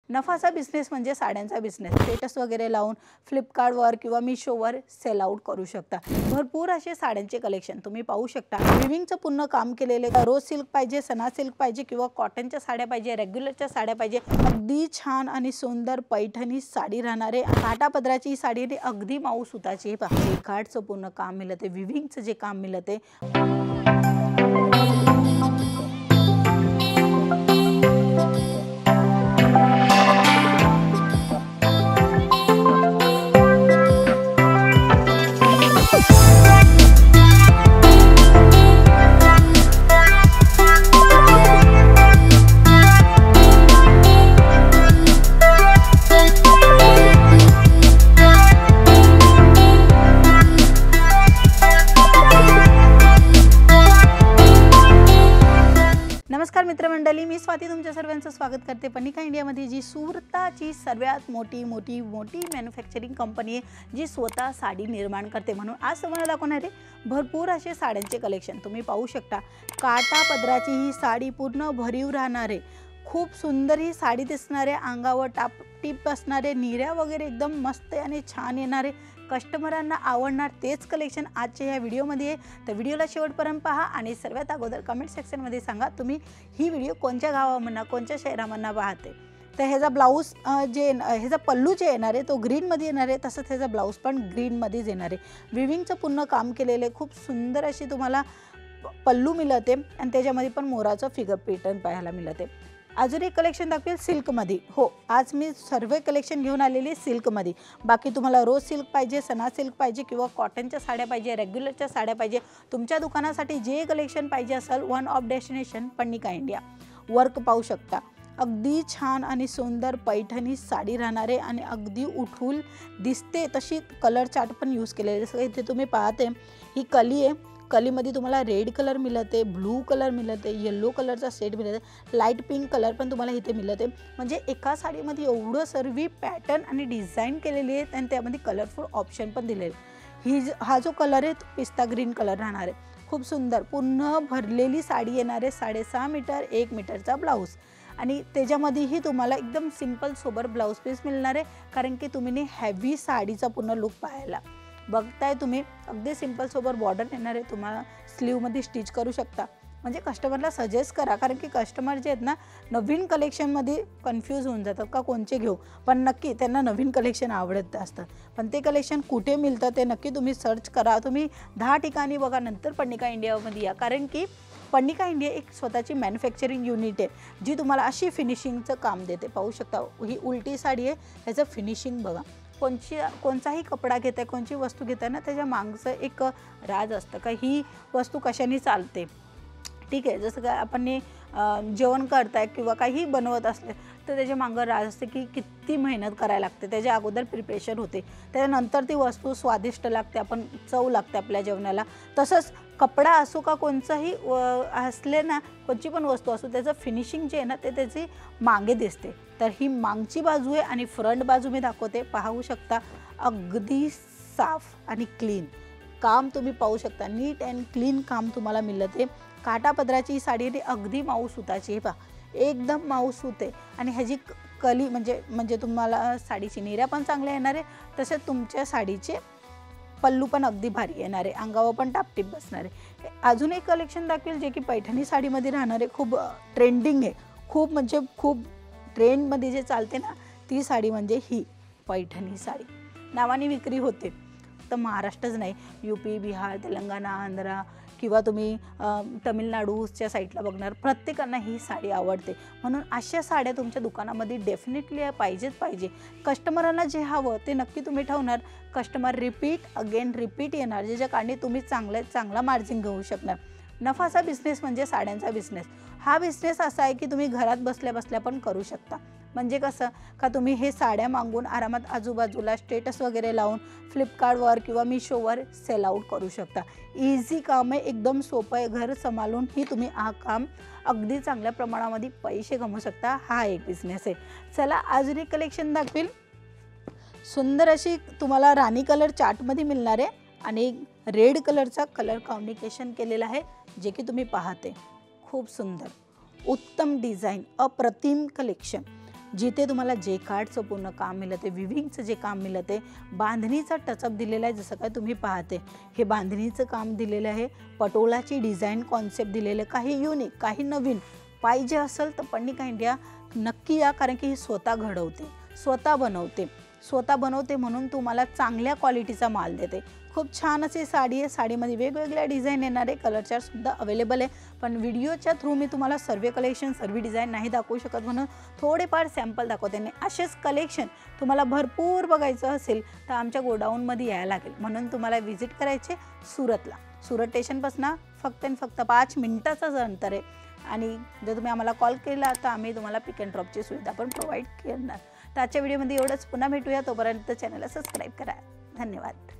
नफाचा business म्हणजे साड्यांचा business. Status वगैरे लावून फ्लिपकार्टवर किंवा मिशोवर सेल आउट करू शकता. भरपूर असे साड्यांचे कलेक्शन तुम्ही पाहू शकता. विविंगचं पूर्ण काम केलेले, रोज सिल्क पाहिजे, सना सिल्क पाहिजे किंवा कॉटनच्या साड्या पाहिजे, रेग्युलरच्या साड्या पाहिजे, अगदी छान आणि सुंदर पैठणी साडी राहणारे. काठापदराची साडी अगदी माऊ सुताची. कार्डचं पूर्ण काम मिळते, विविंगचं जे काम मिळते. नमस्कार मित्रमंडळी, मी स्वाती तुमच्या सर्वांचं स्वागत करते. पनिका इंडियामध्ये जी सुरताची सर्वात मोठी मॅन्युफॅक्चरिंग कंपनी आहे, जी स्वतः साडी निर्माण करते. म्हणून आज तुम्हाला दाखवणार आहे भरपूर असे साड्यांचे कलेक्शन तुम्ही पाहू शकता. काटा पदराची ही साडी पूर्ण भरीव राहणार आहे. खूप सुंदर ही साडी दिसणारे, अंगावर टापटीप असणारे, निऱ्या वगैरे एकदम मस्त आणि छान येणारे, कस्टमरांना आवडणार तेच कलेक्शन आजच्या ह्या व्हिडिओमध्ये आहे. तर व्हिडिओला शेवटपर्यंत पहा आणि सर्वात अगोदर कमेंट सेक्शनमध्ये सांगा तुम्ही ही व्हिडिओ कोणत्या गावामधनं कोणत्या शहरामधनं पाहते. तर ह्याचा ब्लाऊज ह्याचा पल्लू जे येणार आहे तो ग्रीनमध्ये येणार आहे, तसंच ह्याचा ब्लाऊज पण ग्रीनमध्येच येणार आहे. विविंगचं पूर्ण काम केलेलं आहे. खूप सुंदर अशी तुम्हाला पल्लू मिळते आणि त्याच्यामध्ये पण मोराचं फिगर पॅटर्न पाहायला मिळते. अजून एक कलेक्शन दाखवेल सिल्कमध्ये. हो, आज मी सर्व कलेक्शन घेऊन आलेली सिल्कमध्ये. बाकी तुम्हाला रोज सिल्क पाहिजे, सना सिल्क पाहिजे किंवा कॉटनच्या साड्या पाहिजे, रेग्युलरच्या साड्या पाहिजे, तुमच्या दुकानासाठी जे कलेक्शन पाहिजे असेल, one of destination Panika India. Work पाहू शकता, अगदी छान आणि सुंदर पैठणी साडी राहणारे आणि अगदी उठूल दिसते तशी कलर चार्ट पण यूज केलेले. जसं इथे तुम्ही पाहते ही कली आहे. कलीमध्ये तुम्हाला रेड कलर मिळते, ब्लू कलर मिळते, येलो कलरचा सेट मिळते, लाईट पिंक कलर पण तुम्हाला इथे मिळते. म्हणजे एका साडीमध्ये एवढं सर्व पॅटर्न आणि डिझाईन केलेली आहेत आणि त्यामध्ये कलरफुल ऑप्शन पण दिलेले. हा जो कलर आहे तो पिस्ता ग्रीन कलर राहणार आहे. खूप सुंदर पूर्ण भरलेली साडी येणार आहे. 6.5 मीटर, 1 मीटरचा ब्लाऊज आणि त्याच्यामध्येही तुम्हाला एकदम सिंपल सोबर ब्लाऊज पीस मिळणार आहे. कारण की तुम्ही हॅवी साडीचा पूर्ण लुक पाहायला बघताय. तुम्ही अगदी सिंपल सोबर बॉर्डर येणार आहे. तुम्हाला स्लीवमध्ये स्टिच करू शकता. म्हणजे कस्टमरला सजेस्ट करा, कारण की कस्टमर जे आहेत ना नवीन कलेक्शनमध्ये कन्फ्यूज होऊन जातात का कोणचे घेऊ, पण नक्की त्यांना नवीन कलेक्शन आवडत असतं. पण ते कलेक्शन कुठे मिळतं ते नक्की तुम्ही सर्च करा. तुम्ही 10 ठिकाणी बघा, नंतर पनिका इंडियामध्ये या. कारण की पनिका इंडिया एक स्वतःची मॅन्युफॅक्चरिंग युनिट आहे जी तुम्हाला अशी फिनिशिंगचं काम देते. पाहू शकता ही उलटी साडी आहे, ह्याचं फिनिशिंग बघा. कोणताही कपडा घेताय, कोणची वस्तू घेताय ना, त्याच्या मागचं एक राज असतं का ही वस्तू कशाने चालते. ठीक आहे, जसं काय आपण जेवण करताय किंवा काही बनवत असले तर त्याच्या मागं राज असते की किती मेहनत करायला लागते, त्याच्या अगोदर प्रिपरेशन होते, त्याच्यानंतर ती वस्तू स्वादिष्ट लागते, आपण चव लागते आपल्या जेवणाला. तसंच कपडा असो का कोणताही असले ना, कोणची पण वस्तू असो, त्याचं फिनिशिंग जे आहे ना ते त्याची मागे दिसते. तर ही मागची बाजू आहे आणि फ्रंट बाजू मी दाखवते. पाहू शकता अगदी साफ आणि क्लीन काम तुम्ही पाहू शकता. नीट अँड क्लीन काम तुम्हाला मिळते. काठापदराची साडी अगदी माऊ सुताची आहे. पहा एकदम माऊ सूत आहे आणि ह्याची कली म्हणजे तुम्हाला साडीची निऱ्या पण चांगल्या येणार आहे. तसेच तुमच्या साडीचे पल्लू पण अगदी भारी येणार आहे, अंगावर पण टापटीप बसणार आहे. अजून एक कलेक्शन दाखवेल जे की पैठणी साडीमध्ये राहणार आहे. खूप ट्रेंडिंग आहे, खूप ट्रेंडमध्ये जे चालते ना ती साडी म्हणजे ही पैठणी साडी नावाने विक्री होते. तर महाराष्ट्रच नाही, UP, बिहार, तेलंगणा, आंध्रा किंवा तुम्ही तमिळनाडूच्या साईडला बघणार, प्रत्येकांना ही साडी आवडते. म्हणून अशा साड्या तुमच्या दुकानामध्ये डेफिनेटली पाहिजे. कस्टमरांना जे हवं ते नक्की तुम्ही ठेवणार. कस्टमर रिपीट येणार, ज्याच्या कारणे तुम्ही चांगला मार्जिन घेऊ शकणार. नफाचा बिझनेस म्हणजे साड्यांचा बिझनेस. हा बिझनेस असा आहे की तुम्ही घरात बसल्या पण करू शकता. म्हणजे कसं का तुम्ही हे साड्या मागून आरामात आजूबाजूला स्टेटस वगैरे लावून फ्लिपकार्टवर किंवा मिशोवर सेल आउट करू शकता. इझी काम आहे, एकदम सोपं आहे. घर सांभाळून ही तुम्ही हा काम अगदी चांगल्या प्रमाणामध्ये पैसे कमवू शकता. हा एक बिझनेस आहे. चला अजून एक कलेक्शन दाखवेल. सुंदर अशी तुम्हाला राणी कलर चार्टमध्ये मिळणार आहे आणि रेड कलरचा कलर कॉम्बिनेशन केलेला आहे, जे की तुम्ही पाहते. खूप सुंदर उत्तम डिझाईन, अप्रतिम कलेक्शन. जिथे तुम्हाला जे कार्डचं पूर्ण काम मिळते, विविंगचं जे काम मिळते, बांधणीचा टचअप दिलेला आहे. जसं काय तुम्ही पाहते हे बांधणीचं काम दिलेलं आहे, पटोलाची डिझाईन कॉन्सेप्ट दिलेलं आहे. काही युनिक, काही नवीन पाहिजे असेल तर पन्निका इंडिया नक्की या, कारण की हे स्वतः घडवते, स्वतः बनवते म्हणून तुम्हाला चांगल्या क्वालिटीचा माल देते. खूप छान अशी साडी आहे. साडीमध्ये वेगवेगळ्या डिझाईन येणारे, कलर चार्टसुद्धा अवेलेबल आहे. पण व्हिडिओच्या थ्रू मी तुम्हाला सर्व कलेक्शन, सर्व डिझाईन नाही दाखवू शकत, म्हणून थोडेफार सॅम्पल दाखवते. आणि असेच कलेक्शन तुम्हाला भरपूर बघायचं असेल तर आमच्या गोडाऊनमध्ये यायला लागेल. म्हणून तुम्हाला व्हिजिट करायचे सुरतला. सुरत स्टेशनपासून फक्त आणि फक्त 5 मिनिटाचंच अंतर आहे. आणि जर तुम्ही आम्हाला कॉल केला तर आम्ही तुम्हाला पिक अँड ड्रॉपची सुविधा पण प्रोव्हाइड करणार. तर आजच्या व्हिडिओमध्ये एवढंच. पुन्हा भेटूया. तोपर्यंत चॅनलला सबस्क्राईब करा. धन्यवाद.